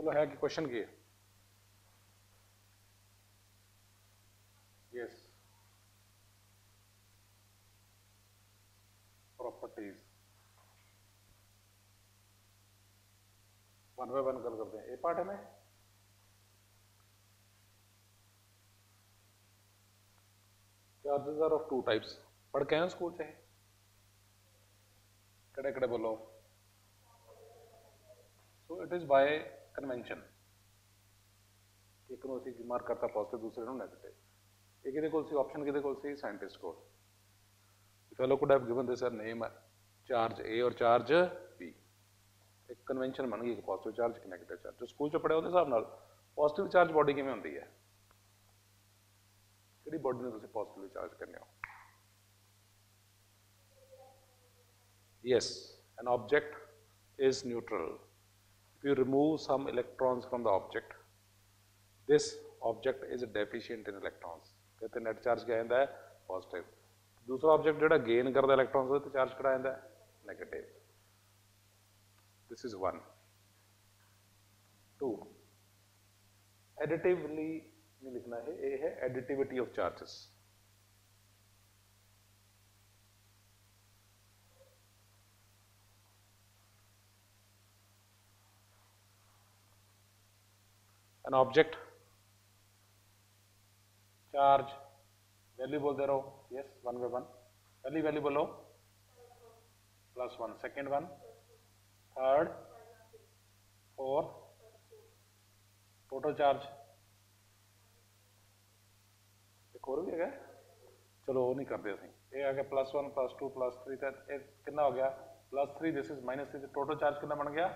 बोलो है कि क्वेश्चन की है? Yes, properties one by one करते हैं। ए पार्ट है में charges are of two types, पढ़ के आए स्कूल से? कड़े कड़े बोलो। So it is by convention, एक ਨੂੰ ਅਸੀਂ ਮਾਰਕ ਕਰਤਾ ਪੋਜ਼ਿਟਿਵ, ਦੂਸਰੇ ਨੂੰ ਨੈਗੇਟਿਵ। ਇਹ ਕਿਹਦੇ ਕੋਲ ਸੀ ਆਪਸ਼ਨ, ਕਿਹਦੇ ਕੋਲ ਸੀ? ਸਾਇੰਟਿਸਟ ਕੋਲ। fellow could have given this a name charge A और charge B। एक कन्वेंशन बन गई कि पॉजिटिव चार्ज कि नेगेटिव चार्ज। जो स्कूल च पढ़े उस हिसाब नाल पॉजिटिव चार्ज बॉडी किवें हुंदी है, किहड़ी बॉडी नूं तुसीं पॉजिटिव चार्ज करने हो? Yes, an object is neutral if you remove some electrons from the object, this object is deficient in electrons, कहते नेट चार्ज क्या आंदा है? पॉजिटिव। दूसरा ऑब्जेक्ट जो गेन करता इलेक्ट्रॉन्स वो चार्ज किहड़ा आंदा है? नेगेटिव। दिस इज 1 2 एडिटिवली नहीं लिखना है, ये है additivity of charges. An object charge value बोलते रहो। Yes, one by one. पहली वैल्यू बोलो +1, second one, third, fourth, total charge एक और भी है, चलो वो नहीं करते असीं। ये आ गया +1 +2 +3, तो कितना हो गया? +3, दिस इज -3, टोटल चार्ज कितना बन गया?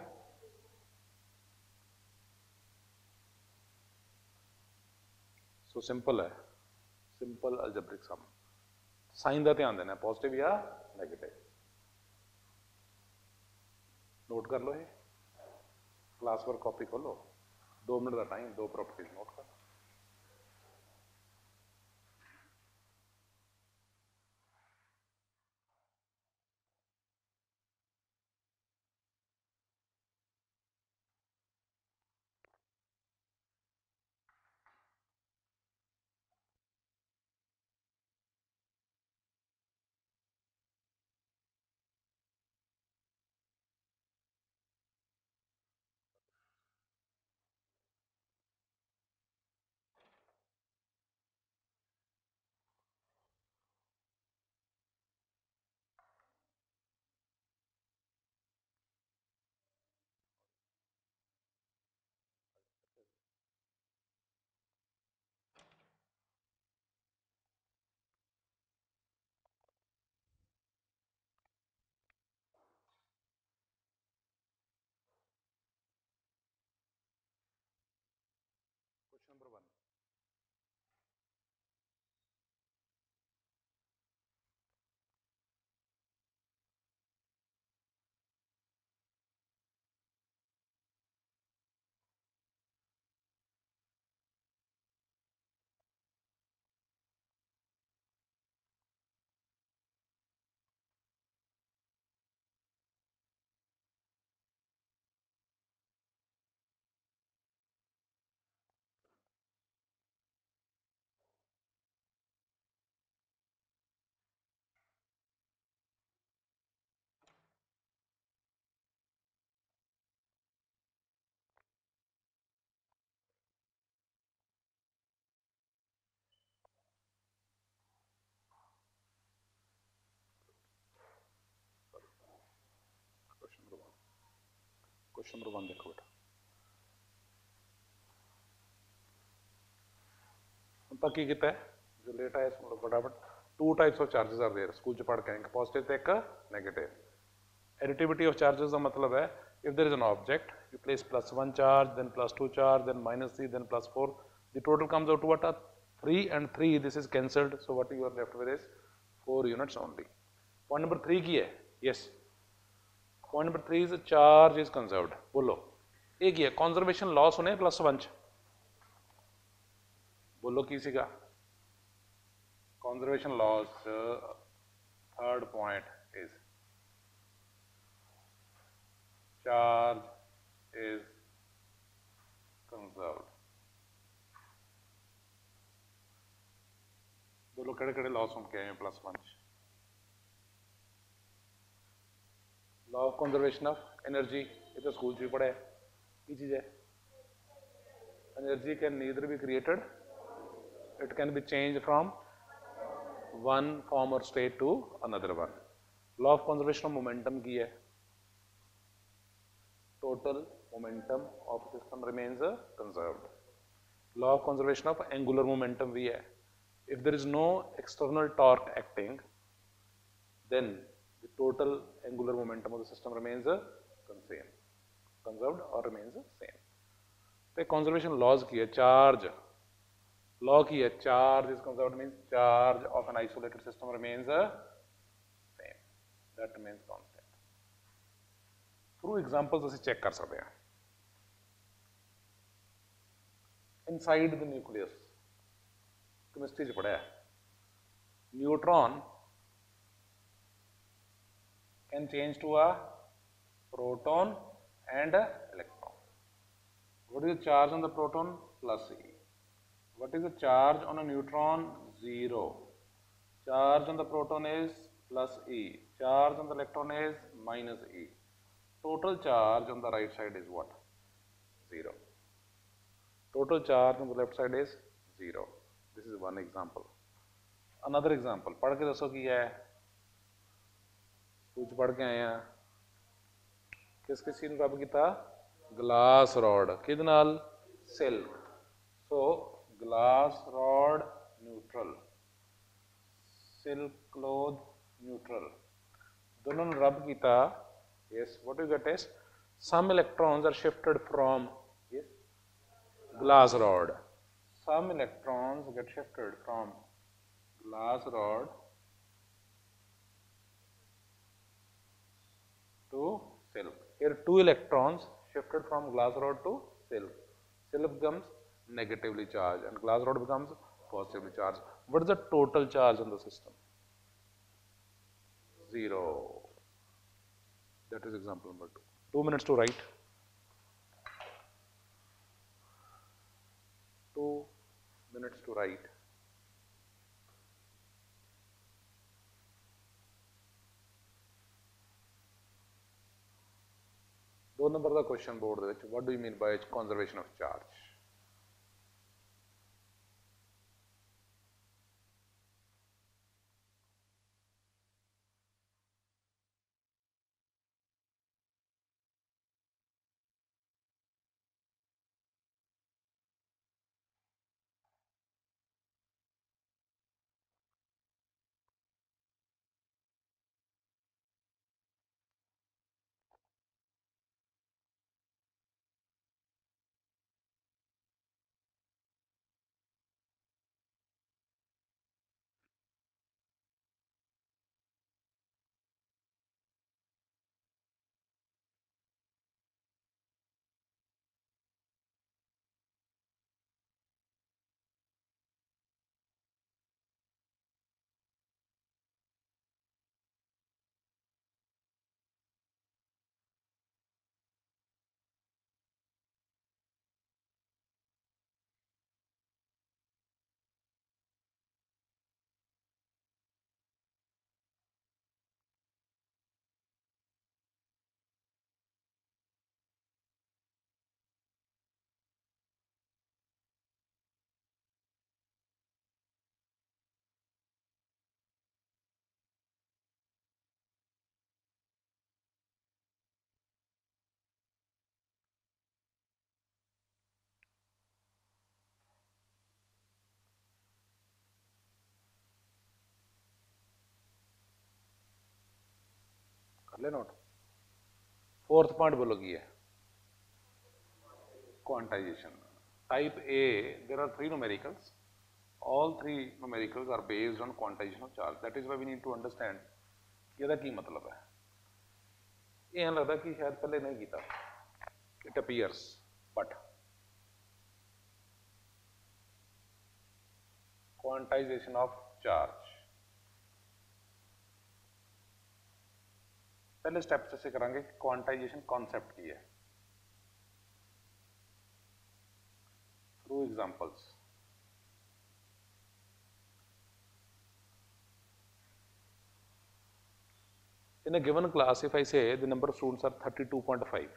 सो सिंपल है, सिंपल अलजेब्रिक सम। साइन का ध्यान देना, पॉजिटिव या नेगेटिव। नोट कर लो, ये क्लास वर्क कॉपी खोलो, 2 मिनट का टाइम, 2 प्रॉपर्टीज नोट कर। क्वेश्चन नंबर 1, क्वेश्चन नंबर 1 देखो बेटा। हम तक की किया है, जो लेट आया इसको फटाफट। 2 types of charges are there, school च पढ़ के एक पॉजिटिव तो एक नेगेटिव। एडिटिविटी ऑफ चार्जेस का मतलब है, if there is an object you place +1 charge, then +2 charge, then -3, then +4, the total comes out to what? 3 and 3, this is cancelled, so what you are left with is 4 units only। Point number 3 की है? Yes, point number 3 is charge is conserved. बोलो ये की है? Conservation law सुने +1 च? बोलो की सीगा conservation laws? Third point is charge is देखो केड़े लॉ सुन के आए हैं +1 law of conservation of energy, ये तो स्कूल भी पढ़ा है। की चीज़ है? Energy can neither be created, it can be change from one form और state to another one. Law of conservation of momentum की है, total momentum of system remains conserved. Law of conservation of angular momentum भी है, if there is no external torque acting, then the total angular momentum of the system remains same, conserved or remains same. तो conservation laws की है, charge law की है, charge is conserved means charge of an isolated system remains same, that remains constant. Through examples ਅਸੀਂ check कर सकते हैं। Inside the nucleus chemistry च पढ़ा है, neutron can change to a proton and electron. What is the charge on the proton? +E. What is the charge on a neutron? 0. Charge on the proton is +E, charge on the electron is -E. Total charge on the right side is what? 0. Total charge on the left side is 0. This is one example. Another example, पढ़ के दसो की है, कुछ पढ़ के आए हैं, किस किस चीज रब किया? ग्लास रॉड, किद नाल? Silk. So glass rod neutral, silk cloth neutral, दोनों ने रब किया। Yes, what is the test? Some electrons are shifted from, yes, glass rod. Some electrons get shifted from glass rod to silk. Here 2 electrons shifted from glass rod to silk. Silk becomes negatively charged and glass rod becomes positively charged. What is the total charge on the system? 0. That is example number 2. 2 minutes to write. 2 minutes to write. दो number का question board they which, what do you mean by conservation of charge? कर ले note. Fourth point बोलो की है, quantization. Type A, there are 3 numericals. All 3 numericals are based on quantization of charge. That is why we need to understand ਇਹਦਾ ਕੀ मतलब है। ਇਹ लगता कि शायद पहले नहीं किया, it appears, but quantization of charge पहले स्टेप से करांगे कि क्वांटाइजेशन कॉन्सेप्ट की है through examples. In a given class, if I say the number of students are 32.5,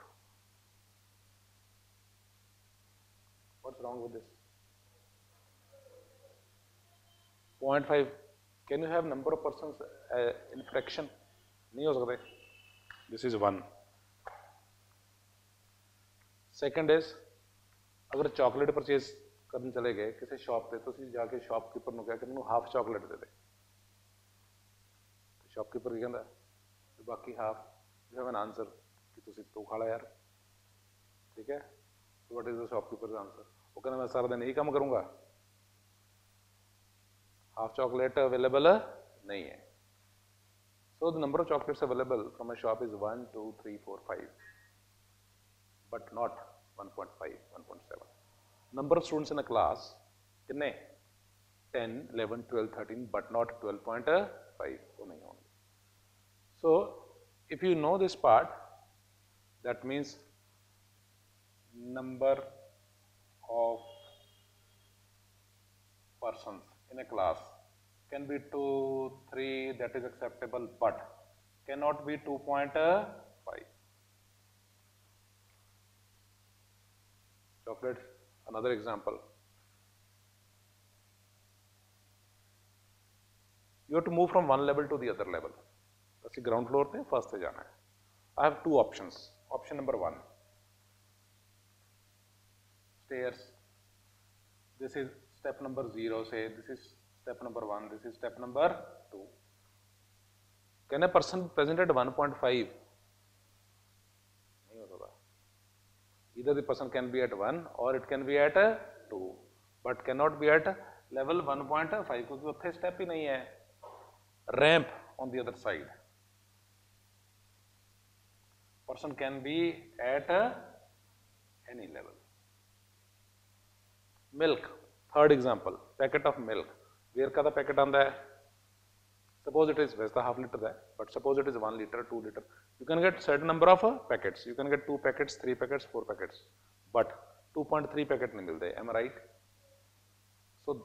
what's wrong with this? 0.5, can you have number of persons in fraction? नहीं हो सकते. This is one. Second is, अगर chocolate purchase करने चले गए किसी shop पे, तो जाके शॉपकीपर ਨੂੰ ਕਹਿ ਕੇ ਮੈਨੂੰ ਹਾਫ ਚਾਕਲੇਟ ਦੇ ਦੇ. शॉपकीपर ਕੀ ਕਹਿੰਦਾ, ਬਾਕੀ half you have an answer ਕਿ ਤੁਸੀਂ ਤੂੰ ਖਾ ਲੈ ਯਾਰ. ਠੀਕ ਹੈ. So what is the shopkeeper ਦਾ ਆਨਸਰ? ਉਹ ਕਹਿੰਦਾ ਮੈਂ ਸਾਰਾ ਦਿਨ ਇਹੀ ਕੰਮ ਕਰੂੰਗਾ, हाफ चॉकलेट अवेलेबल नहीं है. So the number of chocolates available from a shop is 1, 2, 3, 4, 5, but not 1.5, 1.7. Number of students in a class, कितने? 10, 11, 12, 13, but not 12.5. वो नहीं होंगे. So if you know this part, that means number of persons in a class can be 2, 3, that is acceptable, but cannot be 2.5. Chocolates, another example. You have to move from one level to the other level. ਅਸੀਂ ground floor ਤੇ first ਤੇ ਜਾਣਾ ਹੈ. I have two options. Option number 1, stairs. This is step number 0, say this is step number 1, this is step number 2. Can a person present at 1.5? नहीं हो सकता. Either the person can be at 1 or it can be at 2, but cannot be at level 1.5 क्योंकि उत्थे step ही नहीं है. Ramp on the other side. Person can be at any level. Milk. Third example, packet of milk. Where का packet आता है? Suppose it is वैसे half liter है, but suppose it is 1 liter, 2 liter. You can get certain number of packets. You can get 2 packets, 3 packets, 4 packets, but 2.3 packet नहीं मिलते. Am I right? So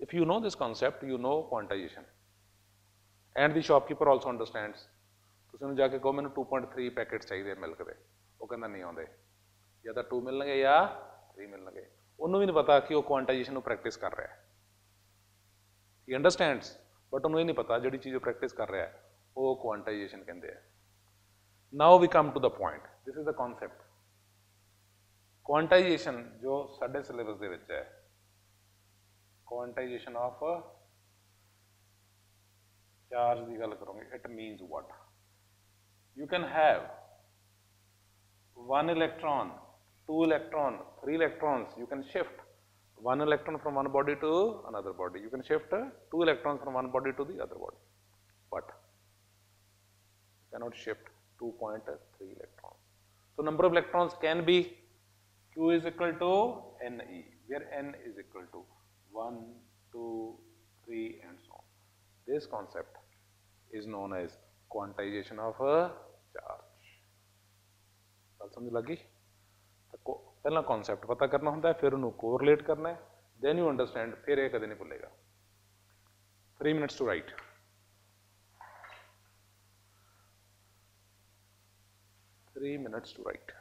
if you know this concept, you know quantization, and the shopkeeper also understands. ਤੁਸੀਂ ਉਹਨੂੰ ਜਾ ਕੇ ਕਹੋ ਮੈਨੂੰ 2.3 packet ਚਾਹੀਦੇ milk ਦੇ, ਉਹ ਕਹਿੰਦਾ ਨਹੀਂ ਆਉਂਦੇ, ਜਾਂ ਤਾਂ 2 ਮਿਲਣਗੇ ਜਾਂ 3 ਮਿਲਣਗੇ. ਉਹਨੂੰ ਵੀ ਨਹੀਂ ਪਤਾ ਕਿ ਉਹ ਕੁਆਂਟਾਈਜੇਸ਼ਨ ਨੂੰ ਪ੍ਰੈਕਟਿਸ ਕਰ ਰਿਹਾ ਹੈ. ਹੀ ਅੰਡਰਸਟੈਂਡਸ, ਬਟ ਉਹਨੂੰ ਇਹ ਨਹੀਂ ਪਤਾ ਜਿਹੜੀ ਚੀਜ਼ ਉਹ ਪ੍ਰੈਕਟਿਸ ਕਰ ਰਿਹਾ ਹੈ ਉਹ ਕੁਆਂਟਾਈਜੇਸ਼ਨ ਕਹਿੰਦੇ ਆ. Now we come to the point. This is the concept. Quantization ਜੋ ਸਾਡੇ ਸਿਲੇਬਸ ਦੇ ਵਿੱਚ ਹੈ, ਕੁਆਂਟਾਈਜੇਸ਼ਨ ਆਫ ਚਾਰਜ ਦੀ ਗੱਲ ਕਰੋਗੇ, it means what? You can have 1 electron, 2 electron, 3 electrons. You can shift 1 electron from one body to another body. You can shift 2 electrons from one body to the other body, but you cannot shift 2.3 electrons. So number of electrons can be Q is equal to Ne, where N is equal to 1, 2, 3 and so on. This concept is known as quantization of a charge. ਗੱਲ ਸਮਝ ਲੱਗੀ? ਤਾਂ ਪਹਿਲਾਂ concept ਪਤਾ ਕਰਨਾ ਹੁੰਦਾ ਹੈ, ਫਿਰ ਉਹਨੂੰ ਕੋਰਿਲੇਟ ਕਰਨਾ ਹੈ, then you understand, ਫਿਰ ਇਹ ਕਦੇ ਨਹੀਂ ਭੁੱਲੇਗਾ. 3 minutes to write. 3 minutes to write.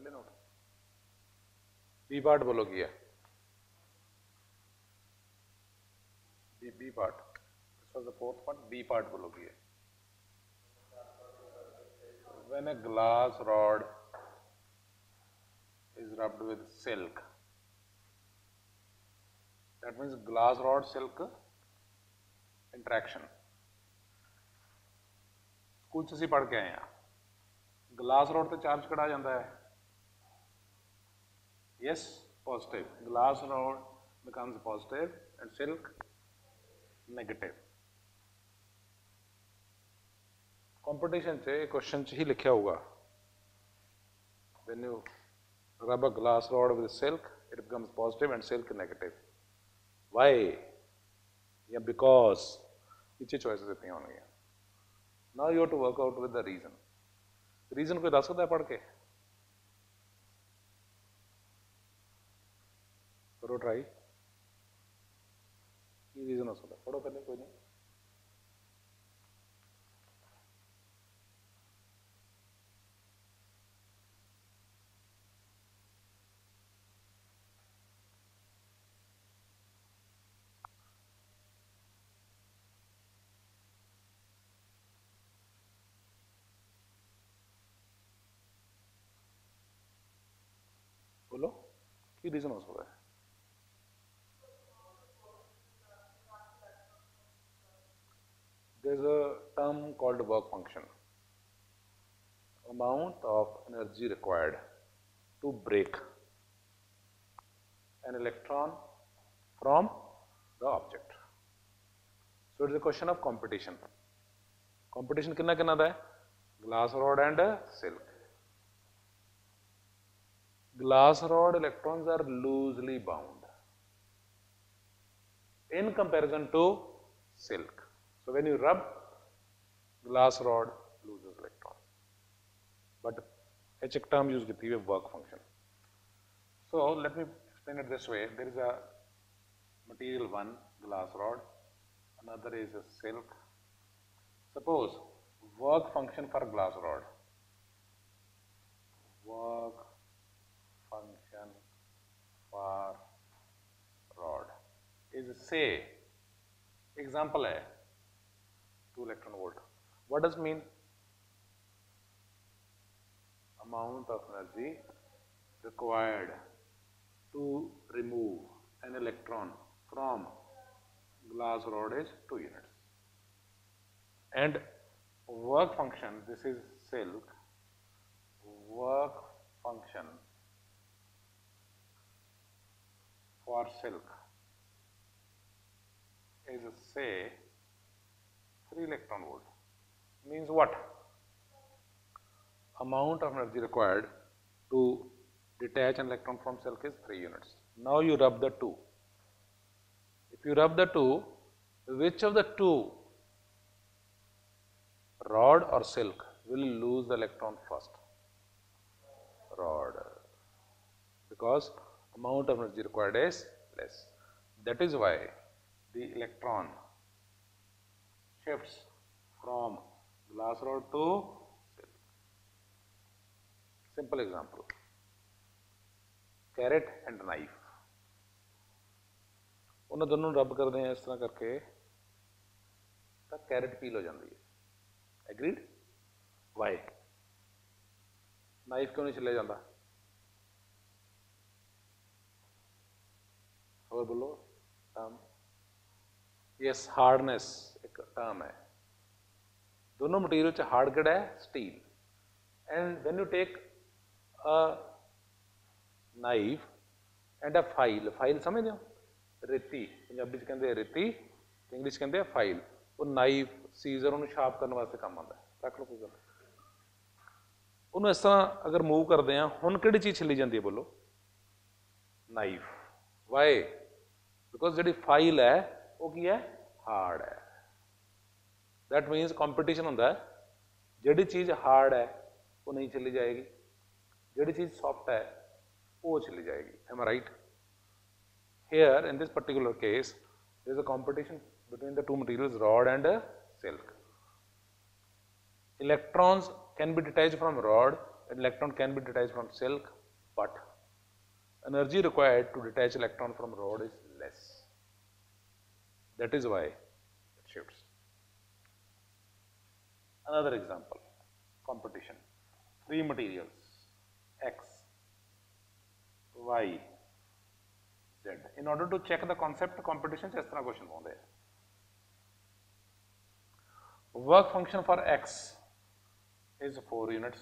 ले नोट बी पार्ट बोलो की है B part this was the fourth part B part बोलो की है when a glass rod is rubbed with silk that means glass rod silk interaction school च असीं पढ़ के आए हैं glass rod ते चार्ज किहड़ा जांदा है yes positive glass rod becomes positive and silk negative competition च क्वेश्चन च ही लिखा होगा when you rub a glass rod with silk it becomes positive and silk negative why या because पीछे choices दित्तियां होणगियां now you have to work out with the reason कोई दस सकदा है पढ़ के करो ट्राई की रीजन हो सकता पढ़ो पहले कोई नहीं बोलो की रीजन हो सकता है there is a term called work function amount of energy required to break an electron from the object so it is a question of competition कितना कितना दा है glass rod and silk glass rod electrons are loosely bound in comparison to silk so when you rub glass rod loses electron but h term use की है work function so let me explain it this way there is a material one glass rod another is a silk suppose work function for glass rod work function for rod is say example है 2 electron volt what does mean amount of energy required to remove an electron from glass rod is 2 units and work function this is silk work function for silk is say 3 electron volt means what amount of energy required to detach an electron from silk is 3 units now you rub the two if you rub the two which of the two rod or silk will lose the electron first rod because amount of energy required is less that is why the electron shifts from glass rod to silk. Simple example. Carrot and knife. उन्हें दोनों रब करते हैं इस तरह करके तो carat पील हो जाती है एग्रीड वाई नाइफ क्यों नहीं चले जाता और बोलो टर्म यस हार्डनेस एक टर्म है दोनों मटीरियल च हार्ड किहड़ा है steel and when you take a knife and a file समझदे हो रेती पंजाबी च कहंदे रेती इंग्लिश कहंदे फाइल वो नाइफ सीजर उन्हें शार्प करने वास्ते काम आता है रख लो कोई गल उन्होंने इस तरह अगर मूव करते हैं हुण किहड़ी चीज़ छिली जाती है बोलो knife why because the file है वो की है हार्ड है दैट मीनस कॉम्पीटिशन होंदा है जी चीज़ हार्ड है वो नहीं चली जाएगी जी चीज़ सॉफ्ट है वो चली जाएगी am I right here in this particular case there is a competition between the two materials rod and silk electrons can be detached from rod and electron can be detached from silk but energy required to detach electron from rod is less. That is why it shifts. Another example, competition. Three materials, X, Y, Z. In order to check the concept, competition से इस तरह question होते हैं. Work function for X is 4 units,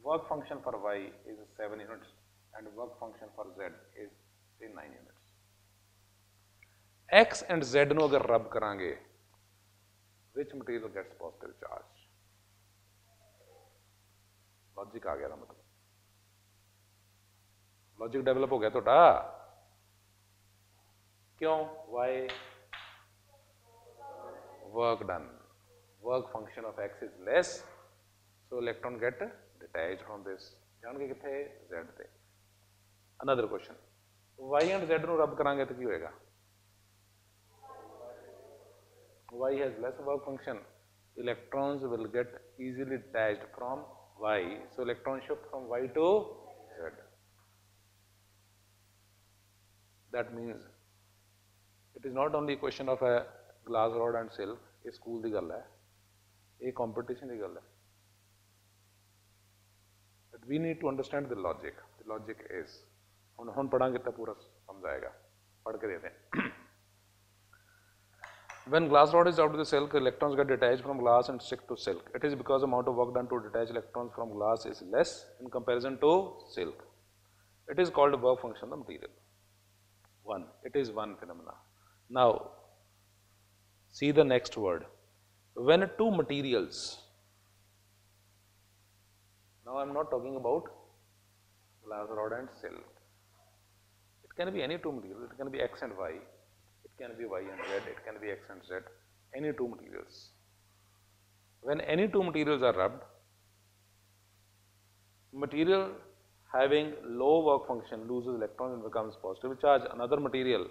work function for Y is 7 units, and work function for Z is 9 units. X and Z ਨੂੰ अगर rub करांगे, which material gets positive charge? Logic आ गया ना, मतलब लॉजिक डेवलप हो गया थोड़ा. क्यों? Why? Work done. Work function of X is less, so electron get detached from this. जान के कितने Z थे. Another question. Y and Z ਨੂੰ rub करांगे तो ਕੀ होएगा? Y has less work function. Electrons will get easily detached from Y, so electron shift from Y to Z. That means it is not only a question of a glass rod and silk. ये school की गल है, ये competition की गल है. But we need to understand the logic. The logic is हम पढ़ांगे तो पूरा समझ आएगा. पढ़ के देते हैं. When glass rod is out of the silk, electrons get detached from glass and stick to silk. It is because the amount of work done to detach electrons from glass is less in comparison to silk. It is called work function of the material. It is one phenomena. Now, see the next word. When two materials, now I am not talking about glass rod and silk. It can be any two materials. It can be X and Y. It can be Y and Z. It can be X and Z. Any two materials. When any two materials are rubbed, material having low work function loses electrons and becomes positive charge. Another material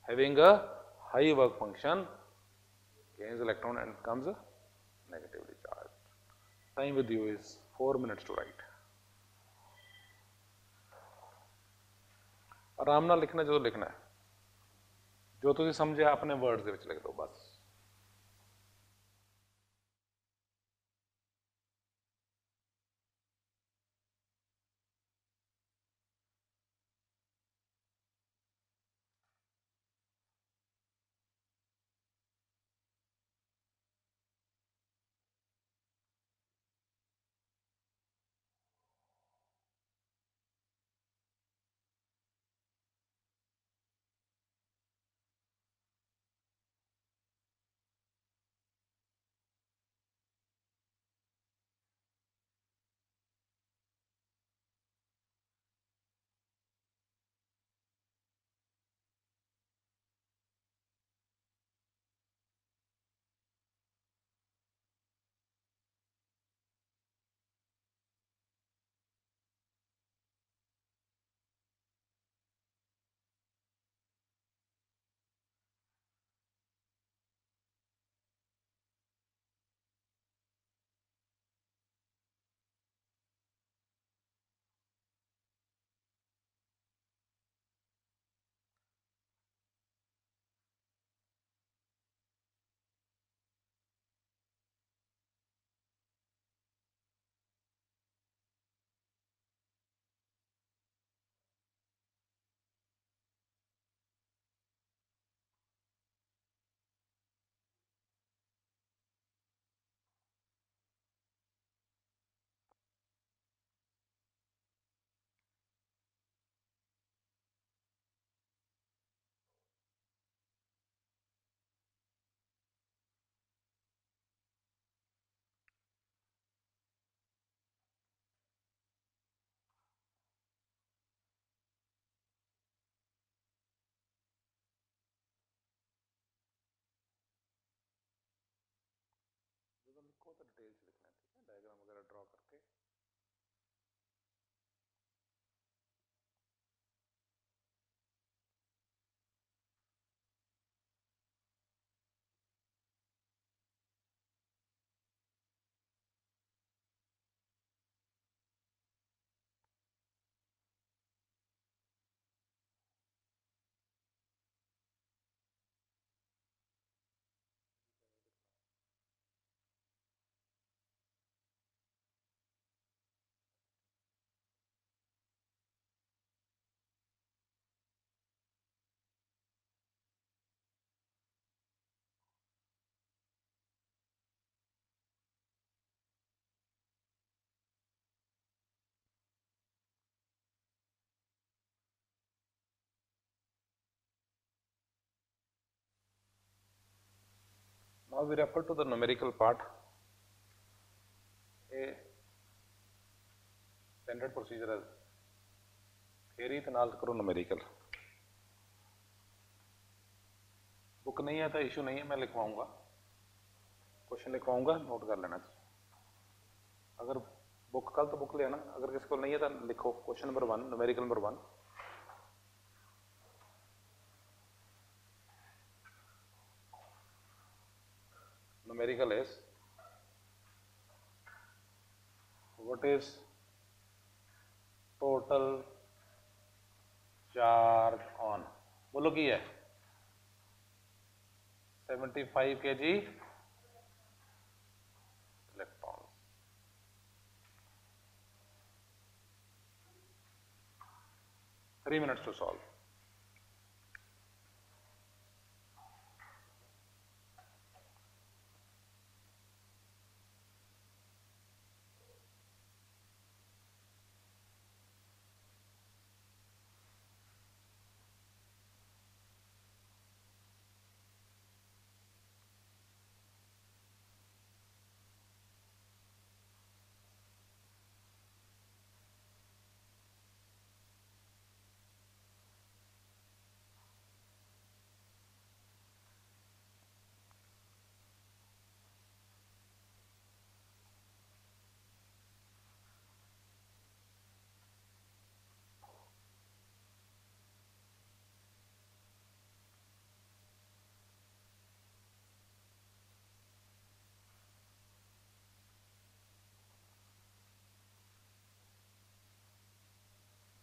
having a high work function gains electron and becomes negatively charged. Time with you is 4 minutes to write. आराम नाल लिखना जो लिखना है, जो तुसीं समझिया अपने words दे विच लिख दो बस. we refer to the numerical part. A standard procedure is theory ਤੇ ਨਾਲ करो numerical. बुक नहीं है तो इशू नहीं है, मैं लिखवाऊंगा, क्वेश्चन लिखवाऊंगा, नोट कर लेना। अगर बुक कल तो बुक ले आना, अगर किसी को नहीं है तो लिखो question number 1, numerical number 1। Numerical is what is total charge on, बोलो की है 75 kg electron. Three minutes to solve.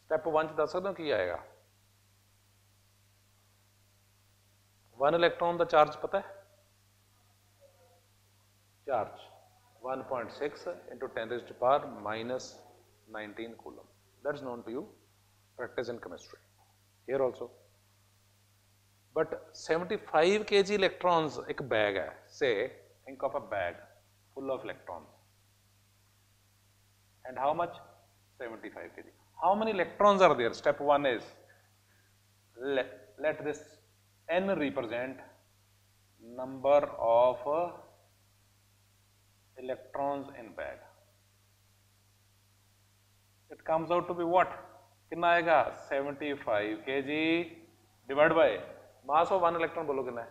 Step 1 दस सकते हो की आएगा। 1 इलेक्ट्रॉन का चार्ज पता है, charge 1.6 into 10 raised to power minus 19 coulomb. That's known to you, practice in chemistry. Here also. But 75 kg electrons एक bag है, say think of a bag full of electrons. And how much? 75 kg. How many electrons are there? Step 1 is let this n represent number of electrons in bag. It comes out to be what? कितना आएगा? 75 kg divided by mass of one electron, बोलो कितना है?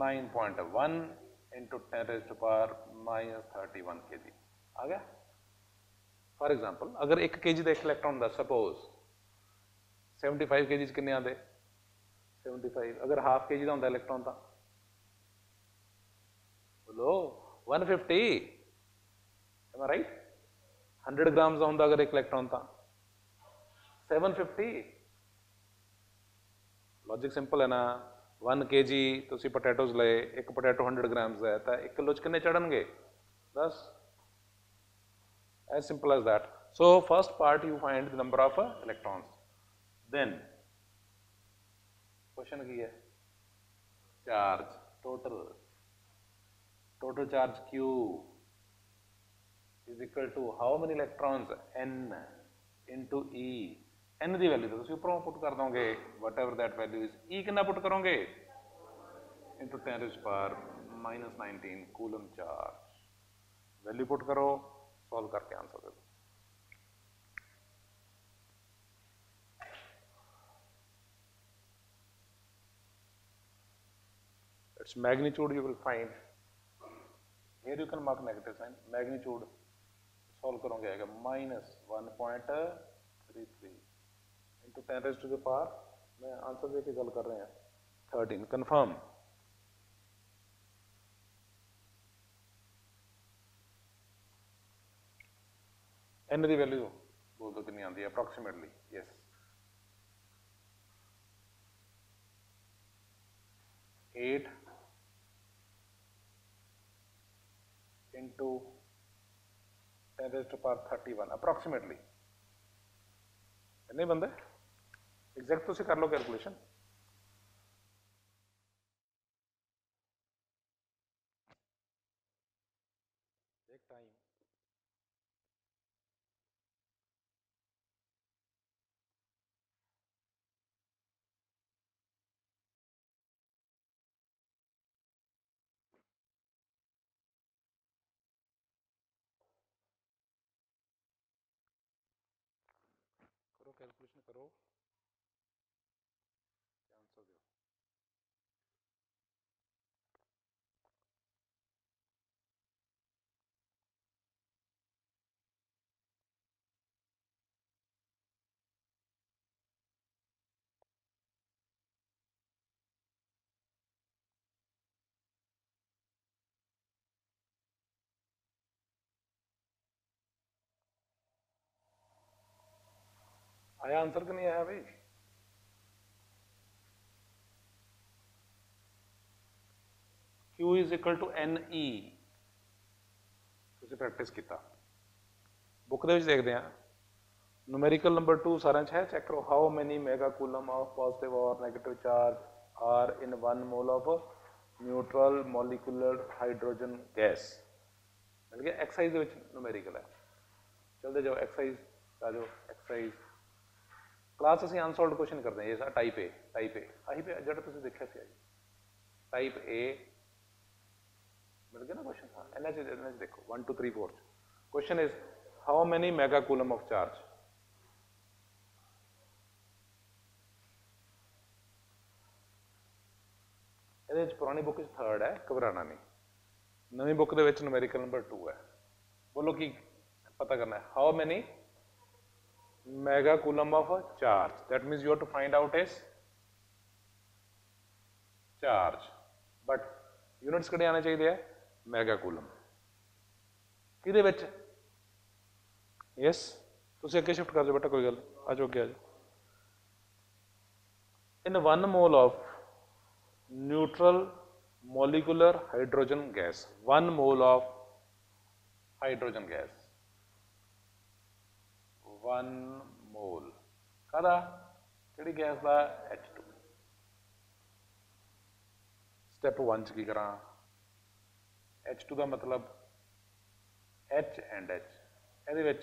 9.1 into 10 raised to power minus 31 kg। आ गया? For example अगर 1 kg का एक electron होंगे, सपोज 75 kg किन्ने आते? 75। अगर हाफ kg का होंगे इलेक्ट्रॉन था, बोलो 150, am I right? 100 ग्राम का होंगे अगर एक इलेक्ट्रॉन था 750। लॉजिक सिंपल है ना। 1 kg तुसी पोटैटोज ले, एक पोटैटो 100 ग्राम है तो 1 किलो च किन्ने चढ़नगे? 10। As simple as that. So first part you find the number of electrons. Then question की है? Charge total charge Q is equal to how many electrons? N into E. N की value तो तुसी ऊपरों put कर दोगे, whatever that value is. E कितना put करोगे? Into 10 raised to power minus 19 coulomb charge. Value put करो, solve करके answer दे दो। Its magnitude you will find here, you can mark negative sign। magnitude solve करोगे आएगा minus 1.33 into 10 raised to the power, मैं answer दे के गल कर रहे हैं 13। कंफर्म। एन की वैल्यू बोल दो कितनी आती है approximately? Yes, 8 into 10 raised to power 31 approximately. नहीं बंदे एग्जैक्ट तो कर लो कैलकुलेशन। टाइम करो, आंसर दो। आया आंसर कि नहीं आया भाई? Q is equal to NE, ਤੁਸੀਂ ਪ੍ਰੈਕਟਿਸ ਕੀਤਾ। बुक ਦੇ ਵਿੱਚ ਦੇਖਦੇ ਹਾਂ numerical number 2 ਸਾਰਿਆਂ 'ਚ ਹੈ, ਚੈੱਕ ਕਰੋ। how many mega coulomb of positive or negative charge are in 1 mole of neutral molecular hydrogen gas। ਮਿਲ ਗਿਆ, ਐਕਸਾਈਜ਼ ਦੇ ਵਿੱਚ numerical ਹੈ। ਚਲਦੇ ਜਾਓ ਐਕਸਾਈਜ਼ ਆ ਜਾਓ। ਐਕਸਾਈਜ਼ क्लास ਅਸੀਂ अनसॉल्व्ड क्वेश्चन करते हैं, ये टाइप ए आही पे ਜਿਹੜਾ ਤੁਸੀਂ ਦੇਖਿਆ ਸੀ टाइप ए मिल गया ना क्वेश्चन। हाँ एनएच देखो 1 2 3 4 question is how many mega coulomb of charge. ਇਹਦੇ ਵਿੱਚ ਪੁਰਾਣੀ बुक थर्ड है, घबराना नहीं। नवी बुक ਦੇ ਵਿੱਚ न्यूमेरिकल नंबर 2 है। बोलो की पता करना है how many mega coulomb of charge, that means you have to find out is charge, but units किहड़े आने चाहिए है मैगा कूलम। किहदे विच? यस तुसीं अगे शिफ्ट कर जाओ बेटा, कोई गल आ जाओ, अगे आ जाओ। In 1 mole of neutral molecular hydrogen gas, 1 mole of hydrogen gas, 1 mole कादा किहड़ी गैस दा? H2। स्टैप 1 च की करा, H2 का मतलब H एंड H, ये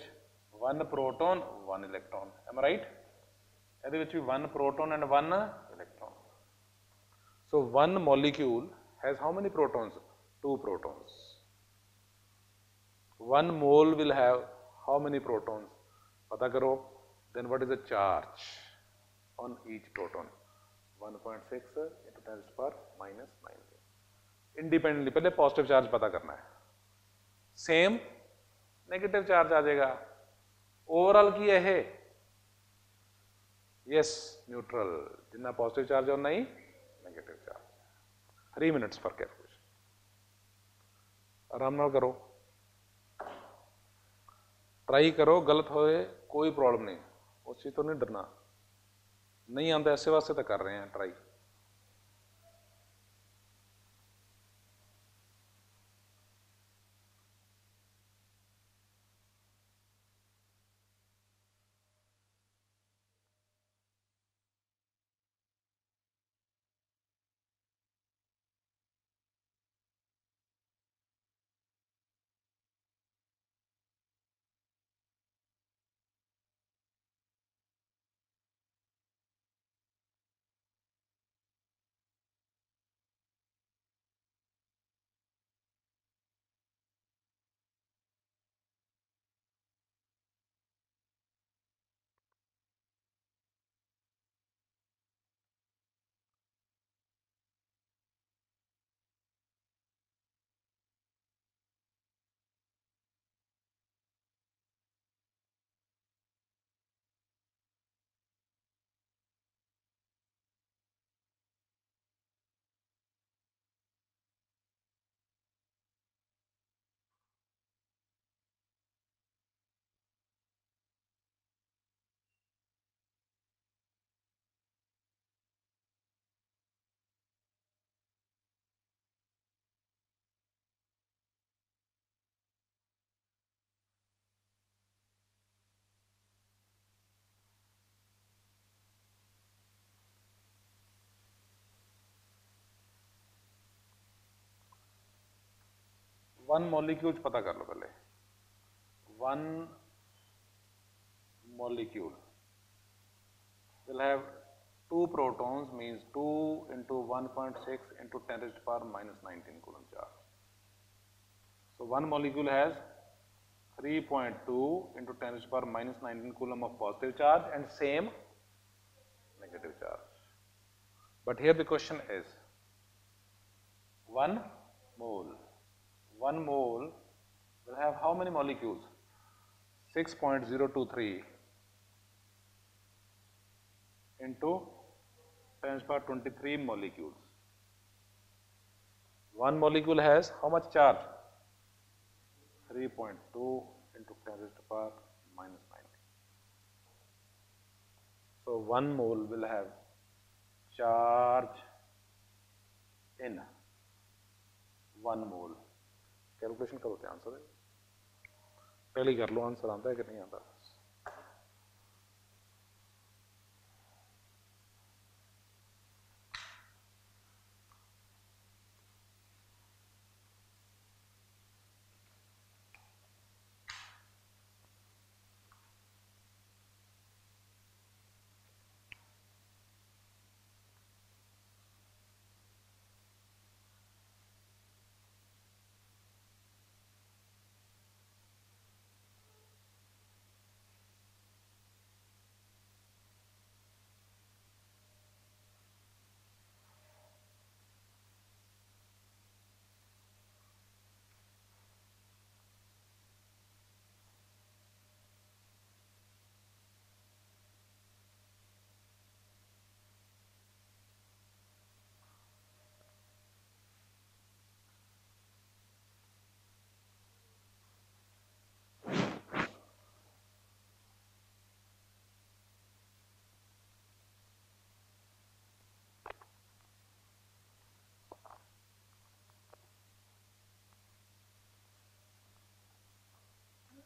1 प्रोटोन 1 इलैक्ट्रॉन, एम राइट? ये भी 1 proton and 1 electron. So 1 molecule has how many protons? 2 protons. 1 mole will have how many protons? पता करो। Then what is the charge on each proton? 1.6 into 10⁻⁻⁹। Independently पहले positive charge पता करना है, same negative charge आ जाएगा। Overall की है yes neutral, जितना पॉजिटिव चार्ज और नहीं negative charge. 3 minutes for calculation, आराम नाल करो, ट्राई करो, गलत होए कोई प्रॉब्लम नहीं, उस चीज तो नहीं डरना। नहीं आता ऐसे वास्ते तो कर रहे हैं ट्राई। वन मॉलिक्यूल पता कर लो पहले। 1 molecule will have 2 protons, means 2 into 1.6 into 10⁻⁻⁹ coulomb charge. So 1 molecule has 3.2 into 10⁻⁻⁹ coulomb of positive charge and same negative charge. But here the question is 1 mole. 1 mole will have how many molecules? 6.023 into 10 to the power 23 molecules. 1 molecule has how much charge? 3.2 into 10 to the power minus 90. So 1 mole will have charge in 1 mole. Calculation करो तो answer है, पहले ही कर लो, answer आता है कि नहीं आता.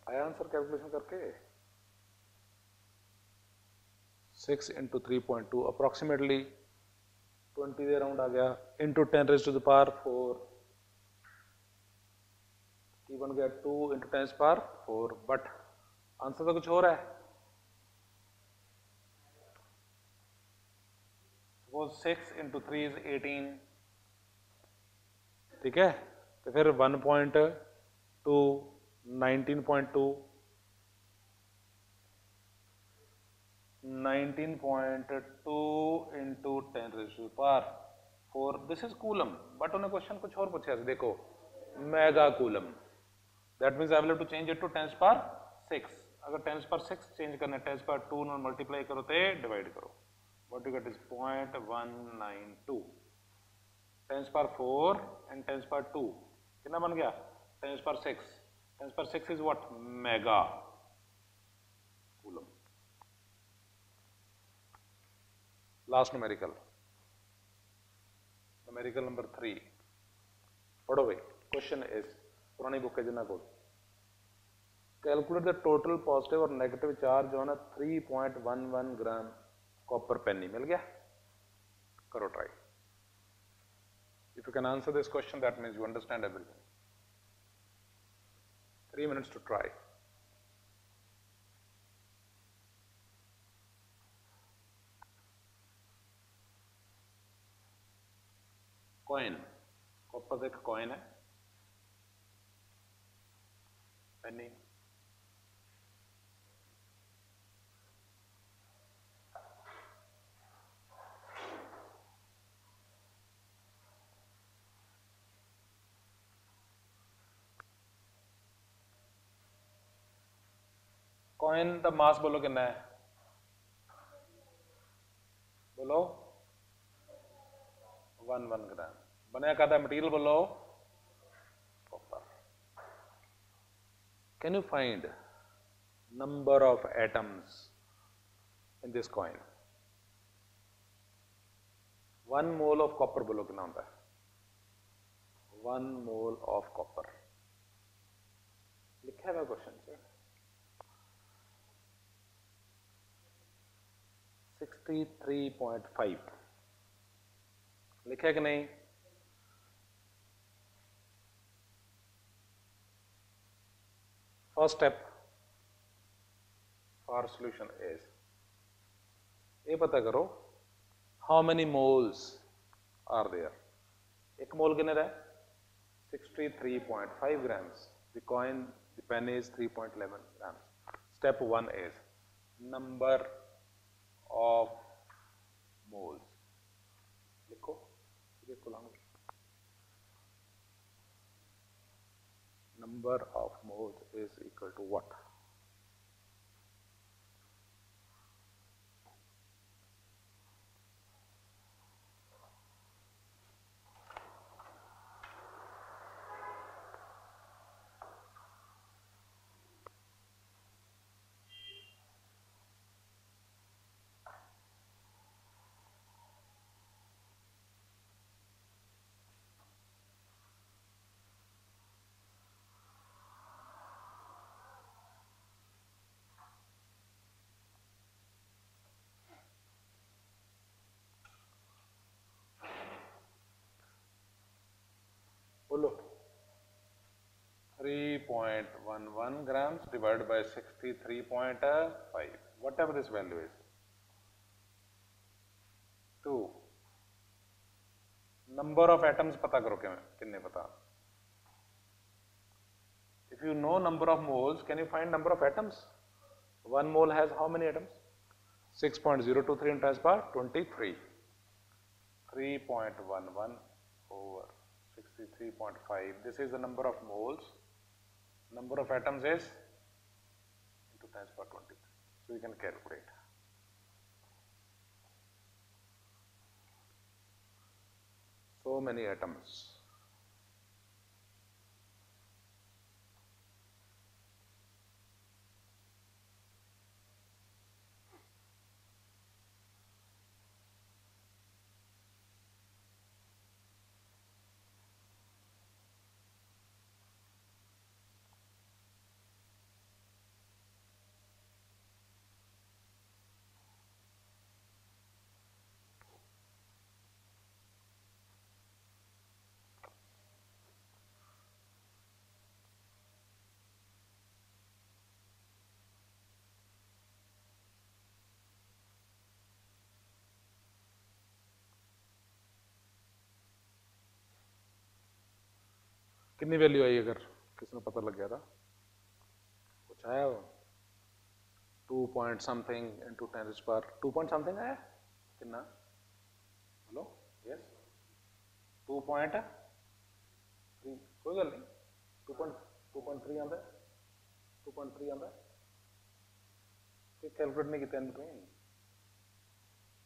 आया आंसर कैलकुलेशन करके? 6 into 3.2 अप्रॉक्सीमेटली 20 के अराउंड आ गया, into 10 raised to the power 4 की बन गया 2 into 10 to the power 4. But answer तो कुछ और है. Suppose 6 into 3 is 18. ठीक है, तो फिर 1.2 19.2 into 10 raised to the power 4. This is coulomb. But उन्हें क्वेश्चन कुछ और पूछा है, देखो mega coulomb. That means I will have to change it to 10 to the power 6. अगर 10 to the power 6 चेंज करना है, 10 to the power 2 ਨਾਲ मल्टीप्लाई करो तो डिवाइड करो. What you get is 0.192. 10 to the power 4 and 10 to the power 2 कितना बन गया? 10 to the power 6. 10 to the power 6 is what? Mega coulomb. Last numerical. Numerical number 3. पढ़ो भाई. Question is, पुरानी बुक है जिन्ना को. Calculate the total positive और negative charge on a 3.11 gram copper penny. मिल गया? करो try. If you can answer this question, that means you understand everything. 3 minutes to try. Coin. Copper एक coin है. पेनी. Coin दा मास बोलो कितना है? बोलो 1 ग्राम. बनया कहता है मटीरियल बोलो copper. Can you find number of atoms in this coin? 1 mole of copper बोलो कितना होता है? 1 मोल ऑफ कॉपर लिखा है क्वेश्चन से. 63.5 लिखा है कि नहीं? First step for solution is, ये पता करो how many moles are there. एक मोल कितने है? 63.5 grams. The coin, the pen is 3.11 grams. Step 1 is number of moles. लिखो, देखो language. Number of moles is equal to what? बोलो 3.11 grams divided by 63.5, whatever this value is. 2. Number of atoms पता करो कितने पता. If you know number of moles, can you find number of atoms? One mole has how many atoms? 6.023 into 10 to the power 23. 3.11 over 63.5. This is the number of moles. Number of atoms is into 10 to the power 23. So we can calculate. So many atoms. कितनी value आई अगर किसी ने पता लग गया था कुछ आया हो 2 point something into 10 to the power 2 point something आया कितना हेलो यस 2.3 कोई गल नहीं 2.3 आंदा 2.3 आंदा कि कैलकुलेट नहीं किया इन बिटवीन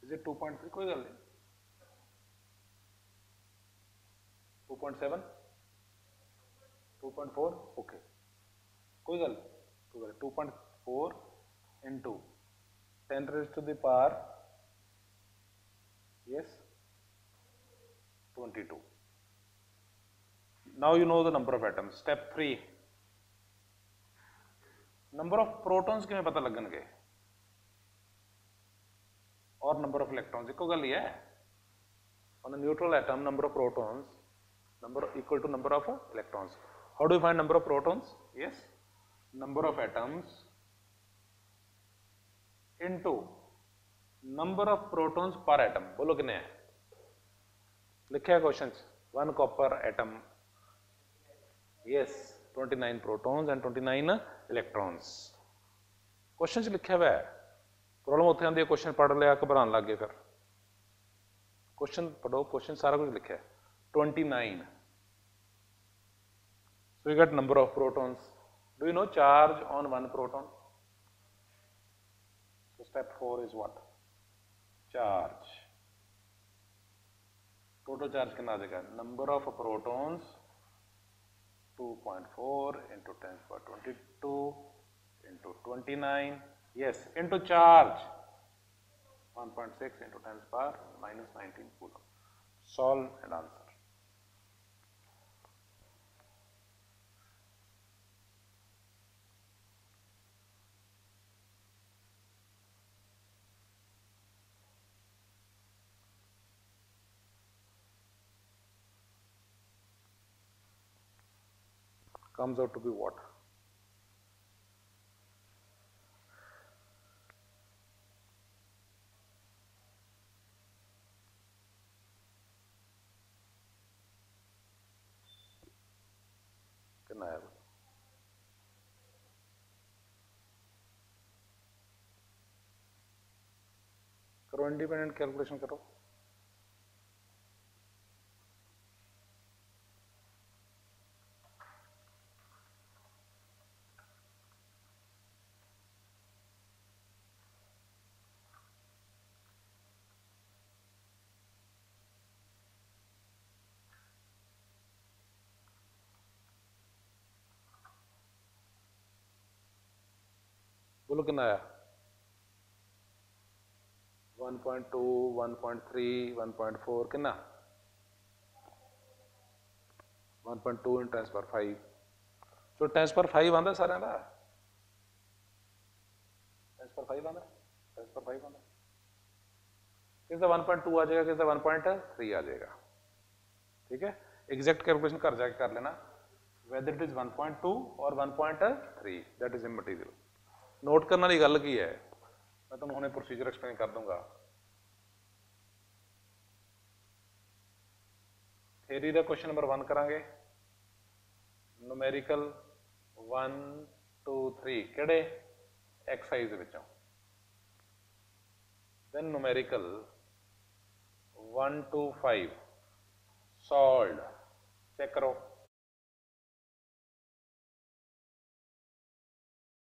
इज इट 2.3 कोई गल नहीं 2.7 2.4 ओके कोई गल 2.4 into 10 raised to the power yes 22. Now you know the number of atoms. Step 3, number of protons किमें पता लगन गए और number of electrons इको गल ही है. On a neutral atom number of protons number equal to number of electrons. How do you find number of protons? Yes, number of atoms into number of protons per atom. बोलो कितने हैं लिखे है question. 1 copper atom yes 29 protons and 29 electrons. Question लिखा हुआ है. Problem उत्थे आंदी है क्वेश्चन पढ़ लिया घबरान लग गए फिर क्वेश्चन पढ़ो क्वेश्चन सारा कुछ लिखा है 29. So you get number of protons. Do you know charge on one proton? So step 4 is what? Charge. Total charge कितना आ जाएगा? Number of protons 2.4 into 10 to the power 22 into 29. Yes, into charge 1.6 into 10 to the power minus 19 coulomb. Solve and answer. Comes out to be what? कितना है करो करो, independent calculation करो। बोलो कितना आया? 1.2, 1.3, 1.4 कितना? 1.2 × 10⁵। सो 10⁵ आंदा सारे का? 10⁵ आंदा? 10⁵ आंदा? किसी का 1.2 आ जाएगा, किसी का 1.3 आ जाएगा। ठीक है, एग्जैक्ट कैलकुलेशन घर जाके कर लेना, whether it is 1.2 और 1.3, that is immaterial। नोट करने वाली गल की है, मैं तुम हुणे प्रोसीजर एक्सप्लेन कर दूंगा। थेरी का क्वेश्चन नंबर 1 करांगे, न्यूमेरिकल 1 2 3 किहड़े एक्सरसाइज दे विचों, then numerical 1 to 5 solve, check करो।